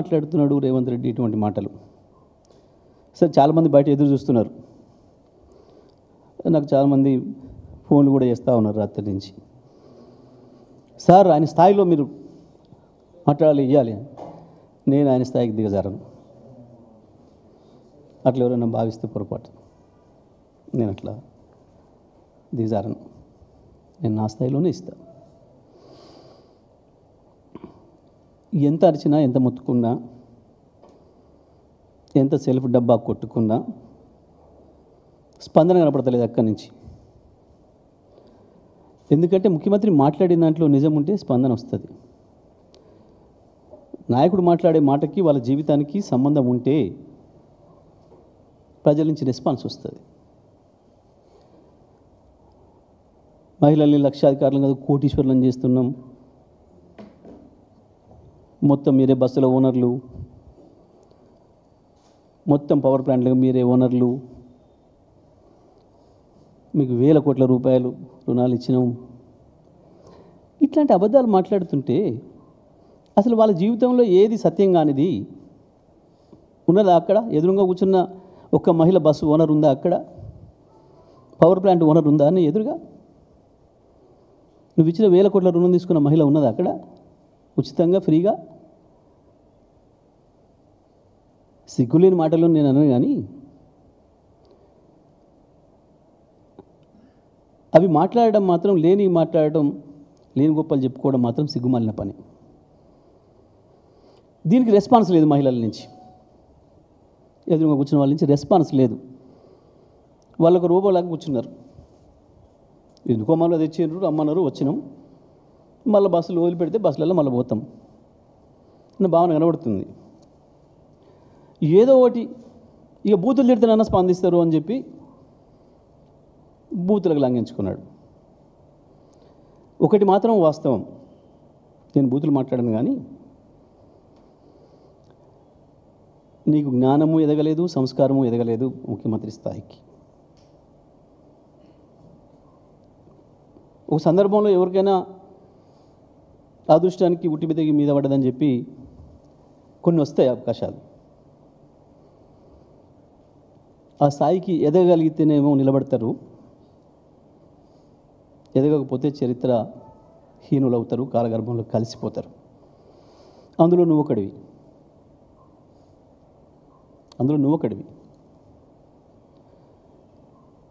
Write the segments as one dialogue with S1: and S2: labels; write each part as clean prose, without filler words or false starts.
S1: మాట్లాడుతున్నాడు రేవంత్ రెడ్డి ఇటువంటి మాటలు? సరే, చాలామంది బయట ఎదురు చూస్తున్నారు. నాకు చాలామంది ఫోన్లు కూడా చేస్తూ ఉన్నారు రాత్రి నుంచి. సార్, ఆయన స్థాయిలో మీరు మాట్లాడాలి, ఇవ్వాలి. నేను ఆయన స్థాయికి దిగజారను. అట్లా ఎవరైనా భావిస్తే పొరపాటు. నేను అట్లా దిగజారను. నేను నా స్థాయిలోనే ఇస్తాను. ఎంత అరిచినా, ఎంత మొత్తుకున్నా, ఎంత సెల్ఫ్ డబ్బా కొట్టుకున్నా స్పందన కనపడతలేదు అక్కడి నుంచి. ఎందుకంటే ముఖ్యమంత్రి మాట్లాడిన దాంట్లో నిజం ఉంటే స్పందన వస్తుంది. నాయకుడు మాట్లాడే మాటకి వాళ్ళ జీవితానికి సంబంధం ఉంటే ప్రజల నుంచి రెస్పాన్స్ వస్తుంది. మహిళల్ని లక్షాధికారులను కాదు కోటీశ్వరులను చేస్తున్నాం, మొత్తం మీరే బస్సుల ఓనర్లు, మొత్తం పవర్ ప్లాంట్లకు మీరే ఓనర్లు, మీకు వేల కోట్ల రూపాయలు రుణాలు ఇచ్చినాం, ఇట్లాంటి అబద్ధాలు మాట్లాడుతుంటే అసలు వాళ్ళ జీవితంలో ఏది సత్యం కానిది ఉన్నదా? అక్కడ ఎదురుగా కూర్చున్న ఒక్క మహిళ బస్సు ఓనర్ ఉందా? అక్కడ పవర్ ప్లాంట్ ఓనర్ ఉందా అని ఎదురుగా? నువ్వు ఇచ్చిన వేల కోట్ల రుణం తీసుకున్న మహిళ ఉన్నదా అక్కడ ఉచితంగా, ఫ్రీగా? సిగ్గులేని మాటలు నేను అనను, కానీ అవి మాట్లాడడం మాత్రం, మాట్లాడడం, లేని గొప్పలు చెప్పుకోవడం మాత్రం సిగ్గుమాలిన పని. దీనికి రెస్పాన్స్ లేదు మహిళల నుంచి, ఎదురుగా కూర్చున్న వాళ్ళ నుంచి రెస్పాన్స్ లేదు. వాళ్ళకు రూపంలాగా కూర్చున్నారు. ఎందుకో మళ్ళీ తెచ్చిండ్రు, రమ్మన్నారు, వచ్చినాం, మళ్ళీ బస్సులు వదిలిపెడితే బస్సులలో మళ్ళీ పోతాం అన్న భావన కనబడుతుంది. ఏదో ఒకటి ఇక బూతులు తిడితేనన్నా స్పందిస్తారు అని చెప్పి బూతులకు లంఘించుకున్నాడు. ఒకటి మాత్రం వాస్తవం, నేను బూతులు మాట్లాడాను, కానీ నీకు జ్ఞానము ఎదగలేదు, సంస్కారము ఎదగలేదు ముఖ్యమంత్రి స్థాయికి. ఒక సందర్భంలో ఎవరికైనా అదృష్టానికి ఉట్టి మీద పడ్డదని చెప్పి కొన్ని వస్తాయి అవకాశాలు. ఆ స్థాయికి ఎదగగలిగితేనేమో నిలబడతారు, ఎదగకపోతే చరిత్ర హీనులు అవుతారు, కాలగర్భంలో కలిసిపోతారు. అందులో నువ్వు ఒకడివి.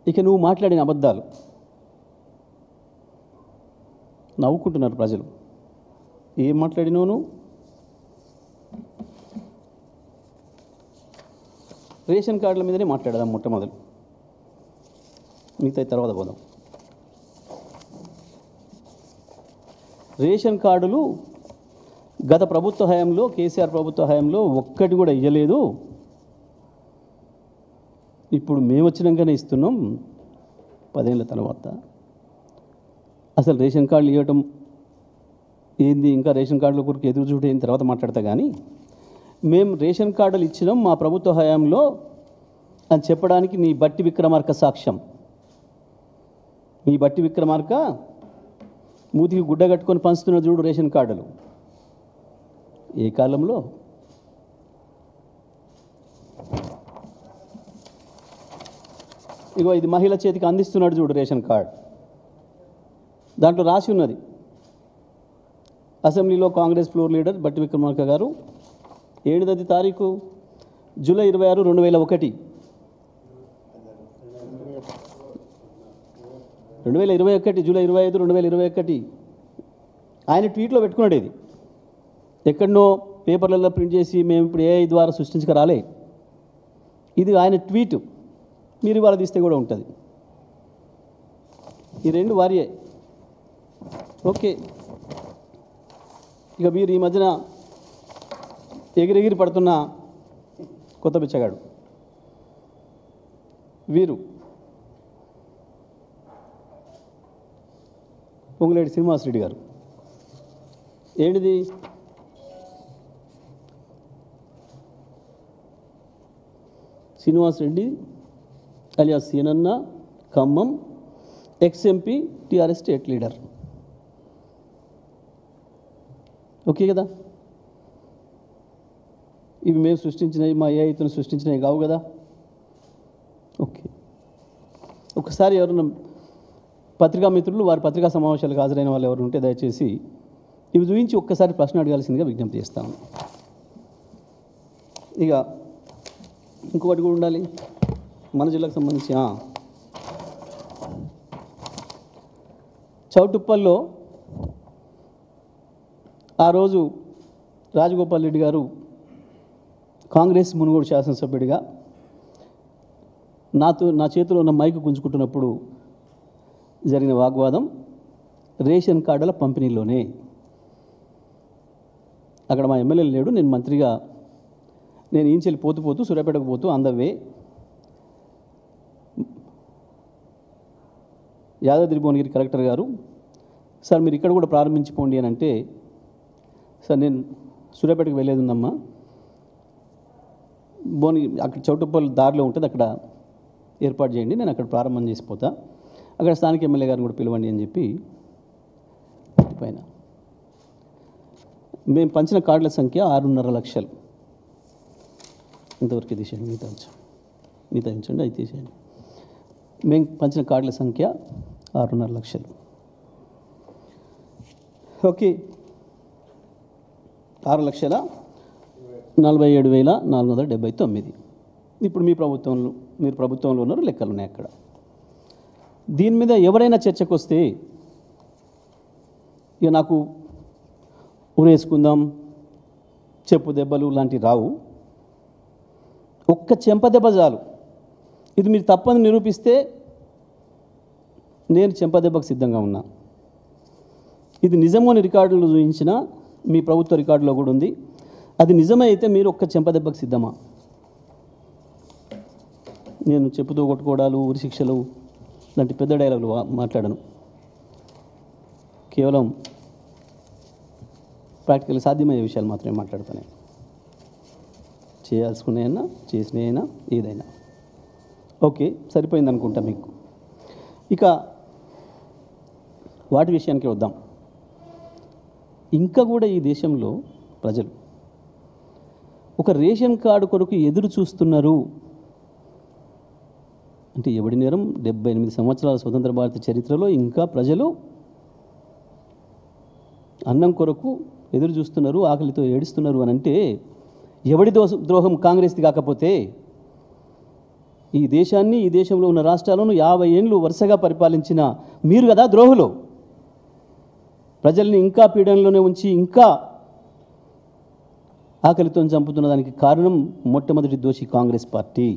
S1: ఇక నువ్వు మాట్లాడిన అబద్ధాలు నవ్వుకుంటున్నారు ప్రజలు. ఏం మాట్లాడినావు నువ్వు? రేషన్ కార్డుల మీదనే మాట్లాడదాం మొట్టమొదలు, మిగతా తర్వాత పోదాం. రేషన్ కార్డులు గత ప్రభుత్వ హయాంలో, కేసీఆర్ ప్రభుత్వ హయాంలో ఒక్కటి కూడా ఇవ్వలేదు. ఇప్పుడు మేము వచ్చినాకనే ఇస్తున్నాం 10 ఏళ్ళ తర్వాత. అసలు రేషన్ కార్డులు ఇవ్వటం ఏంది, ఇంకా రేషన్ కార్డుల కొరకు ఎదురు చూడేసిన తర్వాత మాట్లాడతా, కానీ మేము రేషన్ కార్డులు ఇచ్చినాం మా ప్రభుత్వ హయాంలో అని చెప్పడానికి నీ బట్టి విక్రమార్క సాక్ష్యం. మీ బట్టి విక్రమార్క మూతికి గుడ్డ కట్టుకొని పంచుతున్న చూడు రేషన్ కార్డులు. ఏ కాలంలో? ఇగో ఇది మహిళ చేతికి అందిస్తున్నాడు చూడు రేషన్ కార్డు. దాంట్లో రాసి ఉన్నది, అసెంబ్లీలో కాంగ్రెస్ ఫ్లోర్ లీడర్ బట్టి విక్రమార్క గారు 7వ తారీఖు జూలై 26, 2001 జూలై 25, 2021 ఆయన ట్వీట్లో పెట్టుకున్నాడు. ఇది ఎక్కడనో పేపర్లలో ప్రింట్ చేసి మేము ఇప్పుడు ఏఐ ద్వారా సృష్టించక రాలే. ఇది ఆయన ట్వీట్, మీరు ఇవాళ తీస్తే కూడా ఉంటుంది. ఈ రెండు వారియే. ఓకే, ఇక మీరు ఈ మధ్యన ఎగిరెగిరి పడుతున్న కొత్త బిచ్చగాడు వీరు పొంగులేటి శ్రీనివాసరెడ్డి గారు. ఏంటిది? శ్రీనివాసరెడ్డి అలియాస్ సీనన్న, Khammam, ex-MP, TRS state leader. Okay కదా? ఇవి మేము సృష్టించినవి, మా ఏఐతను సృష్టించినవి కావు కదా. ఓకే, ఒకసారి ఎవరైనా పత్రికా మిత్రులు వారి పత్రికా సమావేశాలకు హాజరైన వాళ్ళు ఎవరు ఉంటే దయచేసి ఇవి చూపించి ఒక్కసారి ప్రశ్న అడగాల్సిందిగా విజ్ఞప్తి చేస్తాను. ఇక ఇంకొకటి కూడా ఉండాలి మన జిల్లాకు సంబంధించి. చౌటుప్పల్లో ఆ రోజు రాజగోపాల్ రెడ్డి గారు కాంగ్రెస్ మునుగోడు శాసనసభ్యుడిగా నా చేతిలో ఉన్న మైకు గుంజుకుంటున్నప్పుడు జరిగిన వాగ్వాదం రేషన్ కార్డుల పంపిణీలోనే. అక్కడ మా ఎమ్మెల్యే లేడు, నేను మంత్రిగా నేను ఈంచెల్లి పోతూ సూర్యాపేటకు పోతూ అందవే యాదాద్రి భువనగిరి కలెక్టర్ గారు, సార్ మీరు ఇక్కడ కూడా ప్రారంభించిపోండి అని అంటే, సార్ నేను సూర్యాపేటకు వెళ్ళేది ఉందమ్మా, భువనగిరి అక్కడ చౌటుప్పల్ దారిలో ఉంటుంది, అక్కడ ఏర్పాటు చేయండి, నేను అక్కడ ప్రారంభం చేసిపోతా, అక్కడ స్థానిక ఎమ్మెల్యే గారిని కూడా పిలవండి అని చెప్పి పైన మేము పంచిన కార్డుల సంఖ్య 6.5 లక్షలు. ఇంతవరకు తీసేయండి, మిగతా ఉంచండి, అది తీసేయండి. మేము పంచిన కార్డుల సంఖ్య 6.5 లక్షలు. ఓకే, 6,47,479. ఇప్పుడు మీరు ప్రభుత్వంలో ఉన్నారు, లెక్కలు ఉన్నాయి అక్కడ. దీని మీద ఎవరైనా చర్చకు వస్తే ఇక నాకు ఉరేసుకుందాం, చెప్పు దెబ్బలు లాంటివి రావు. ఒక్క చెంపదెబ్బ చాలు. ఇది మీరు తప్పని నిరూపిస్తే నేను చెంపదెబ్బకు సిద్ధంగా ఉన్నా. ఇది నిజము అని రికార్డులు చూపించిన మీ ప్రభుత్వ రికార్డులో కూడా ఉంది. అది నిజమే అయితే మీరు ఒక్క చెంపదెబ్బకు సిద్ధమా? నేను చెప్పుతో కొట్టుకోవడాలు, ఉరి శిక్షలు లాంటి పెద్ద డైలాగులు మాట్లాడను. కేవలం ప్రాక్టికల్ సాధ్యమయ్యే విషయాలు మాత్రమే మాట్లాడతాను. చేయాల్సుకున్నాయన్నా, చేసినాయైనా, ఏదైనా. ఓకే, సరిపోయింది అనుకుంటా మీకు. ఇక వాటి విషయానికి వద్దాం. ఇంకా కూడా ఈ దేశంలో ప్రజలు ఒక రేషన్ కార్డు కొరకు ఎదురు చూస్తున్నారు అంటే ఎవడి నేరం? 78 సంవత్సరాల స్వతంత్ర భారత చరిత్రలో ఇంకా ప్రజలు అన్నం కొరకు ఎదురు చూస్తున్నారు, ఆకలితో ఏడుస్తున్నారు అని అంటే ఎవడి ద్రోహం కాంగ్రెస్ది కాకపోతే? ఈ దేశాన్ని, ఈ దేశంలో ఉన్న రాష్ట్రాలను 50 ఏళ్ళు వరుసగా పరిపాలించిన మీరు కదా ద్రోహులు. ప్రజల్ని ఇంకా పీడనలోనే ఉంచి ఇంకా ఆకలితో చంపుతున్న దానికి కారణం మొట్టమొదటి దోషి కాంగ్రెస్ పార్టీ.